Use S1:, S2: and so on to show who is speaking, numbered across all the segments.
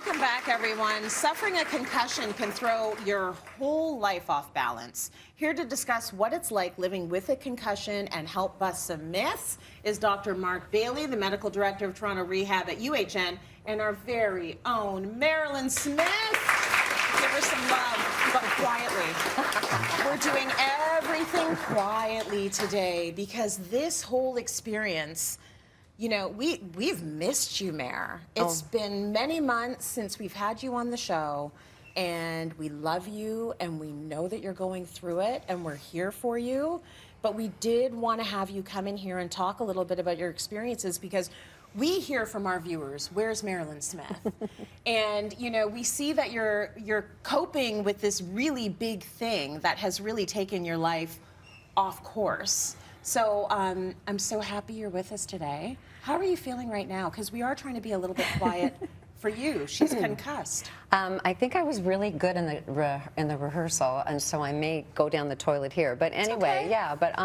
S1: Welcome back, everyone. Suffering a concussion can throw your whole life off balance. Here to discuss what it's like living with a concussion and help bust some myths is Dr. Mark Bailey, the Medical Director of Toronto Rehab at UHN, and our very own Mairlyn Smith. Give her some love, but quietly. We're doing everything quietly today because this whole experience, you know, we've missed you, Mayor. It's been many months since we've had you on the show, and we love you, and we know that you're going through it, and we're here for you. But we did want to have you come in here and talk a little bit about your experiences because we hear from our viewers, where's Mairlyn Smith? And, you know, we see that you're coping with this really big thing that has really taken your life off course. So I'm so happy you're with us today. How are you feeling right now? Because we are trying to be a little bit quiet for you. She's concussed.
S2: I think I was really good in the rehearsal, and so I may go down the toilet here. But anyway,
S1: okay.
S2: yeah. But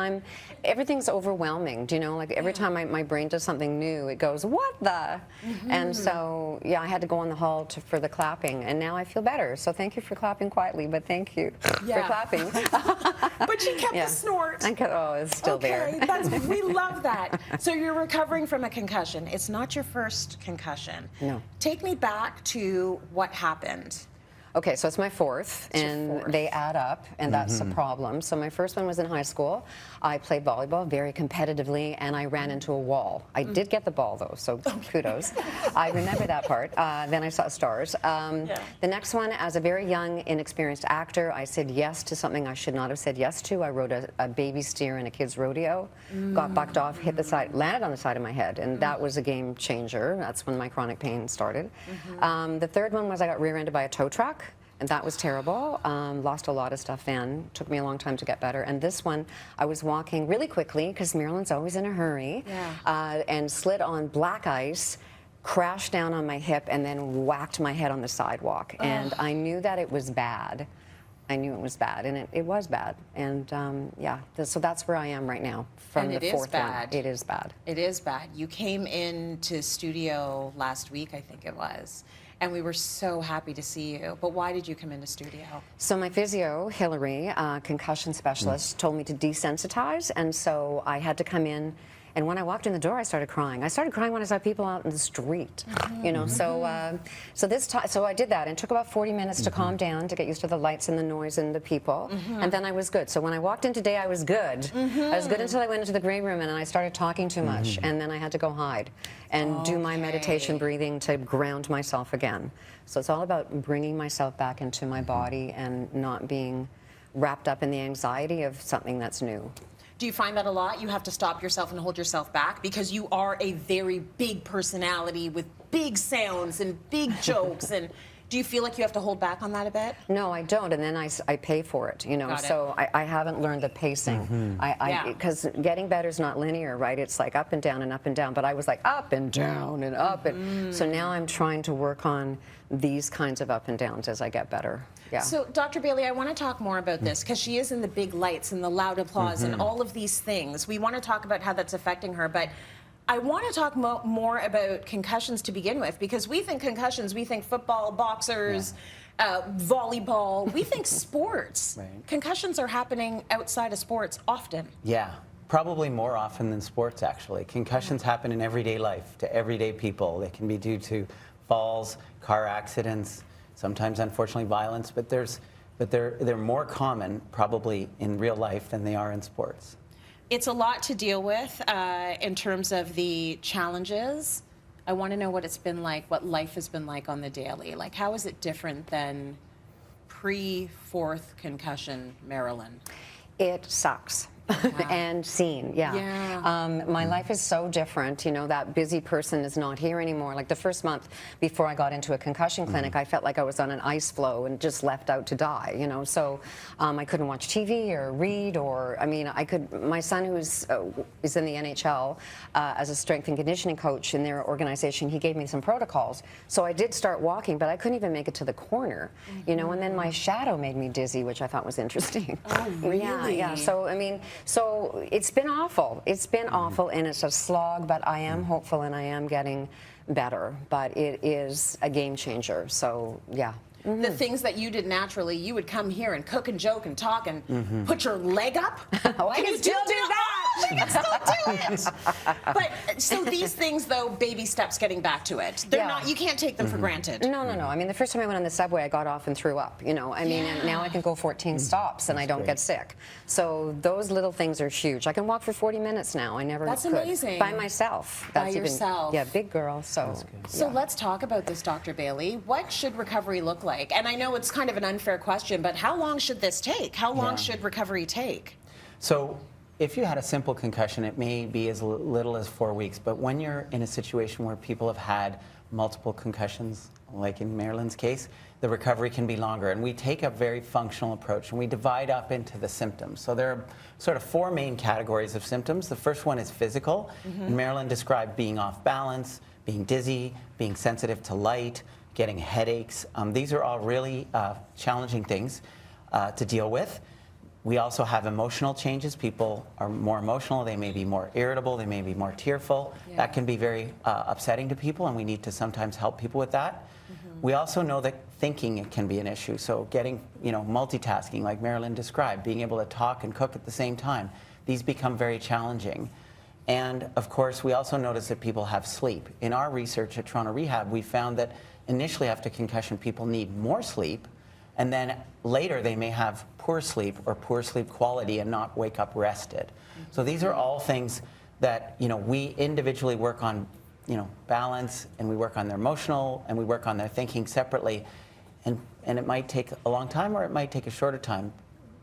S2: everything's overwhelming. Do you know? Like every time my brain does something new, it goes, "What the?" And so yeah, I had to go on the hall for the clapping, and now I feel better. So thank you for clapping quietly, but thank you for clapping.
S1: But you kept the snort.
S2: Oh, it's still there.
S1: We love that. So you're recovering from a concussion. It's not your first concussion.
S2: No.
S1: Take me back to what happened.
S2: Okay, so it's my fourth, and they add up, and that's a problem. So my first one was in high school. I played volleyball very competitively, and I ran into a wall. I did get the ball, though, so kudos. I remember that part. Then I saw stars. The next one, as a very young, inexperienced actor, I said yes to something I should not have said yes to. I rode a baby steer in a kid's rodeo, got bucked off, hit the side, landed on the side of my head, and that was a game changer. That's when my chronic pain started. The third one was I got rear-ended by a tow truck. And that was terrible. Lost a lot of stuff then. Took me a long time to get better. And this one, I was walking really quickly, because Mairlyn's always in a hurry, and slid on black ice, crashed down on my hip, and then whacked my head on the sidewalk. And I knew that it was bad. I knew it was bad, and it was bad. And yeah, so that's where I am right now from the fourth one. It is bad.
S1: It is bad. You came into studio last week, I think it was. And we were so happy to see you. But why did you come into studio?
S2: So my physio, Hillary, concussion specialist, told me to desensitize, and so I had to come in. And when I walked in the door, I started crying. I started crying when I saw people out in the street, you know. So, so I did that, and it took about 40 minutes to calm down, to get used to the lights and the noise and the people, and then I was good. So when I walked in today, I was good. I was good until I went into the gray room and I started talking too much, and then I had to go hide and do my meditation breathing to ground myself again. So it's all about bringing myself back into my body and not being wrapped up in the anxiety of something that's new.
S1: Do you find that a lot? You have to stop yourself and hold yourself back because you are a very big personality with big sounds and big jokes. And do you feel like you have to hold back on that a bit?
S2: No, I don't, and then I pay for it, you know. So I haven't learned the pacing. Because getting better is not linear, right? It's like up and down and up and down. But I was like up and down and up, and so now I'm trying to work on these kinds of up and downs as I get better. Yeah.
S1: So, Dr. Bailey, I want to talk more about this because she is in the big lights and the loud applause and all of these things. We want to talk about how that's affecting her, but I want to talk more about concussions to begin with, because we think concussions, we think football, boxers, volleyball, we think sports. Concussions are happening outside of sports often.
S3: Yeah, probably more often than sports, actually. Concussions happen in everyday life to everyday people. They can be due to falls, car accidents, sometimes unfortunately violence, but they're more common probably in real life than they are in sports.
S1: It's a lot to deal with in terms of the challenges. I want to know what it's been like, what life has been like on the daily. Like, how is it different than pre-fourth concussion Mairlyn?
S2: It sucks. And seen, my life is so different. You know, that busy person is not here anymore. Like the first month before I got into a concussion clinic, I felt like I was on an ice floe and just left out to die, you know. So I couldn't watch TV or read, or, I mean, my son who's is in the NHL as a strength and conditioning coach in their organization, he gave me some protocols. So I did start walking, but I couldn't even make it to the corner, you know, and then my shadow made me dizzy, which I thought was interesting.
S1: Oh, really?
S2: Yeah. So, I mean, So it's been awful. It's been awful, and it's a slog, but I am hopeful and I am getting better. But it is a game changer. So, yeah.
S1: The things that you did naturally, you would come here and cook and joke and talk and put your leg up.
S2: Oh, I can still do that.
S1: Oh, I can still do it. But so these things, though, baby steps getting back to it. They're not. You can't take them for granted.
S2: No. I mean, the first time I went on the subway, I got off and threw up. You know, I mean, and now I can go 14 stops and I don't get sick. So those little things are huge. I can walk for 40 minutes now. I never
S1: That's
S2: could.
S1: Amazing.
S2: By myself.
S1: By yourself.
S2: Yeah, big girl. So.
S1: So let's talk about this, Dr. Bailey. What should recovery look like? And I know it's kind of an unfair question, but how long should this take? How long should recovery take?
S3: So if you had a simple concussion, it may be as little as 4 weeks. But when you're in a situation where people have had multiple concussions, like in Mairlyn's case, the recovery can be longer. And we take a very functional approach, and we divide up into the symptoms. So there are sort of 4 main categories of symptoms. The first one is physical. And Mairlyn described being off balance, being dizzy, being sensitive to light, getting headaches. These are all really challenging things to deal with. We also have emotional changes. People are more emotional. They may be more irritable. They may be more tearful. That can be very upsetting to people, and we need to sometimes help people with that. We also know that thinking can be an issue. So getting, multitasking, like Mairlyn described, being able to talk and cook at the same time, these become very challenging. And of course, we also notice that people have sleep. In our research at Toronto Rehab, we found that initially after concussion, people need more sleep, and then later they may have poor sleep or poor sleep quality and not wake up rested. So these are all things that we individually work on, balance, and we work on their emotional, and we work on their thinking separately, and it might take a long time or it might take a shorter time.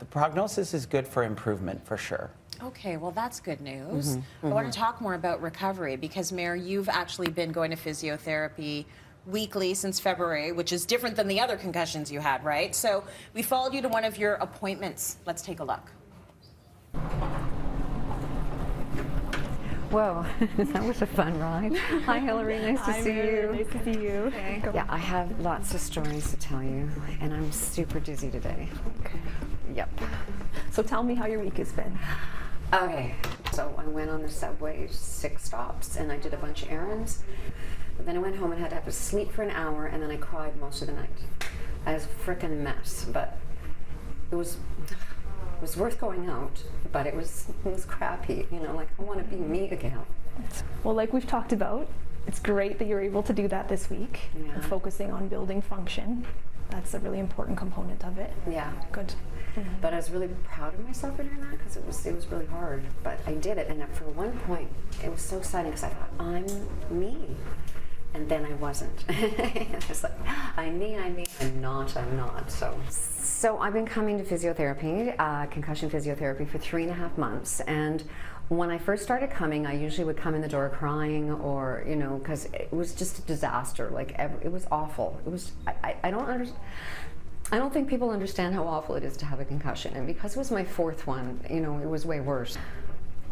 S3: The prognosis is good for improvement for sure.
S1: Okay, well, that's good news. I want to talk more about recovery because, Mayor, you've actually been going to physiotherapy weekly since February, which is different than the other concussions you had, right? So we followed you to one of your appointments. Let's take a look.
S2: Whoa, that was a fun ride. Hi, Hillary. Nice to see you.
S4: Nice to see you.
S2: Okay. Yeah, I have lots of stories to tell you, and I'm super dizzy today.
S4: Okay.
S2: Yep.
S4: So tell me how your week has been.
S2: Okay, so I went on the subway 6 stops, and I did a bunch of errands. But then I went home and had to have to sleep for an hour, and then I cried most of the night. I was a frickin' mess, but it was worth going out, but it was crappy, like I want to be me again.
S4: Well, like we've talked about, it's great that you're able to do that this week, and focusing on building function. That's a really important component of it.
S2: Yeah.
S4: Good.
S2: But I was really proud of myself for doing that because it was really hard. But I did it, and for one point, it was so exciting because I thought, I'm me. And then I wasn't. I was like, I'm me, I'm not. So I've been coming to physiotherapy, concussion physiotherapy, for 3.5 months. And when I first started coming, I usually would come in the door crying, or because it was just a disaster. It was awful. It was. I don't think people understand how awful it is to have a concussion. And because it was my 4th one, it was way worse.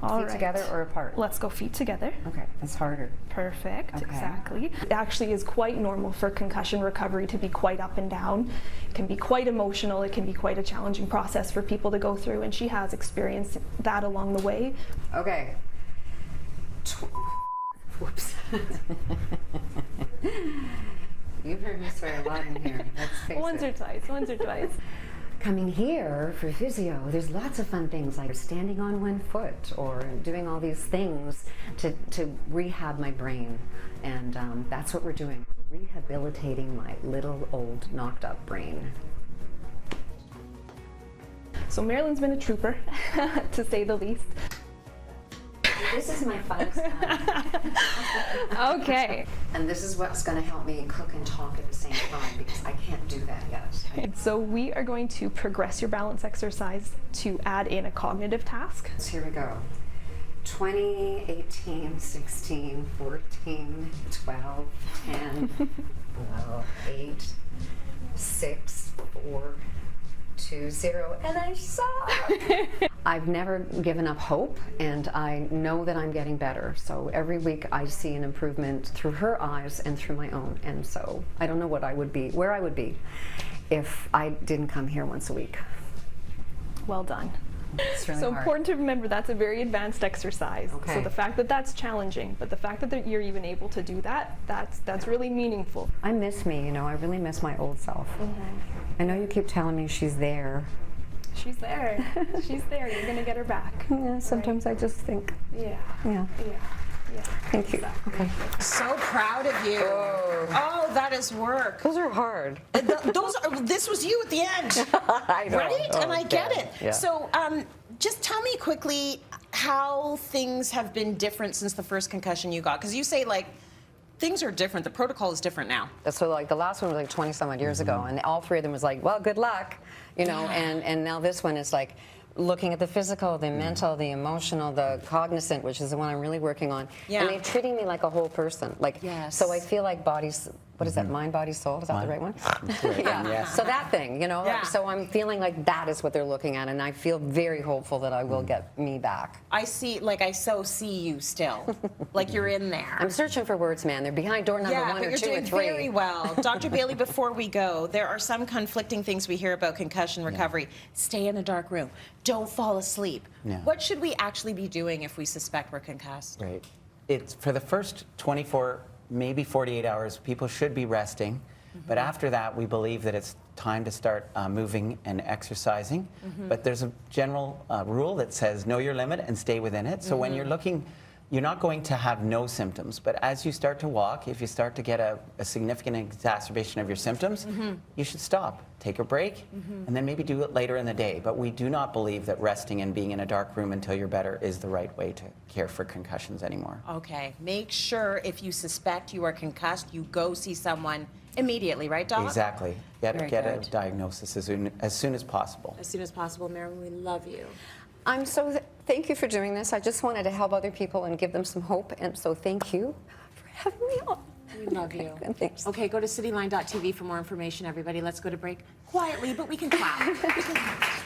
S4: All
S2: feet
S4: right.
S2: together or apart?
S4: Let's go feet together.
S2: Okay, that's harder.
S4: Perfect,
S2: Okay.
S4: exactly. It actually is quite normal for concussion recovery to be quite up and down. It can be quite emotional. It can be quite a challenging process for people to go through, and she has experienced that along the way.
S2: Okay. Whoops. You've heard me swear a lot in here. Let's face
S4: Once
S2: it.
S4: or twice.
S2: Coming here for physio, there's lots of fun things like standing on one foot or doing all these things to rehab my brain. And that's what we're doing, rehabilitating my little old knocked up brain.
S4: So Mairlyn's been a trooper, to say the least.
S2: This is my funnest time.
S4: Okay.
S2: And this is what's going to help me cook and talk at the same time because I can't do that yet.
S4: So we are going to progress your balance exercise to add in a cognitive task.
S2: So here we go. 20, 18, 16, 14, 12, 10, 8, 6, 4, 2, 0, and I suck. I've never given up hope, and I know that I'm getting better. So every week I see an improvement through her eyes and through my own. And so I don't know where I would be if I didn't come here once a week.
S4: Well done.
S2: It's really
S4: So
S2: hard.
S4: important to remember that's a very advanced exercise.
S2: Okay.
S4: So the fact that that's challenging, but the fact that you're even able to do that, that's really meaningful.
S2: I miss me, you know, I really miss my old self. I know you keep telling me she's there.
S4: She's there. She's there. You're gonna get her back.
S2: Yeah, sometimes I just think,
S4: Yeah.
S2: yeah.
S4: Yeah. Yeah.
S2: Thank you.
S4: Exactly.
S2: Okay.
S1: So proud of you. Oh, that is work.
S2: Those are hard.
S1: This was you at the end.
S2: I know.
S1: Right?
S2: Oh,
S1: and I get
S2: damn.
S1: it.
S2: Yeah.
S1: So just tell me quickly how things have been different since the first concussion you got. Because you say, like, things are different. The protocol is different now.
S2: So, like, the last one was like 20-some odd years ago, and all three of them was like, well, good luck, you know, and now this one is like, looking at the physical, the mental, the emotional, the cognizant, which is the one I'm really working on.
S1: Yeah.
S2: And they're treating me like a whole person. Like,
S1: Yes.
S2: so I feel like body's, what is that, mind, body, soul? Is that the right one? Yeah.
S3: Yes.
S2: So that thing, you know,
S1: Yeah.
S2: so I'm feeling like that is what they're looking at, and I feel very hopeful that I will get me back.
S1: I see, like, I so see you still. Like, you're in there.
S2: I'm searching for words, man. They're behind door number
S1: Yeah,
S2: one
S1: but
S2: or
S1: you're
S2: two or
S1: doing
S2: three.
S1: very well. Dr. Bailey, before we go, there are some conflicting things we hear about concussion recovery. Stay in a dark room. Don't fall asleep.
S3: Yeah.
S1: What should we actually be doing if we suspect we're concussed?
S3: Right. It's for the first 24, maybe 48 hours, people should be resting. But after that, we believe that it's time to start moving and exercising. But there's a general rule that says know your limit and stay within it. So when you're looking, you're not going to have no symptoms. But as you start to walk, if you start to get a significant exacerbation of your symptoms, you should stop, take a break, and then maybe do it later in the day. But we do not believe that resting and being in a dark room until you're better is the right way to care for concussions anymore.
S1: Okay, make sure if you suspect you are concussed, you go see someone immediately, right, Doc?
S3: Exactly. Get
S1: Very
S3: a
S1: good.
S3: diagnosis as soon as possible.
S1: As soon as possible, Mairlyn, we love you.
S2: I'm so, thank you for doing this. I just wanted to help other people and give them some hope, and so thank you for having me on.
S1: We love you.
S2: And thanks.
S1: Okay, go to cityline.tv for more information, everybody. Let's go to break quietly, but we can clap. We can clap.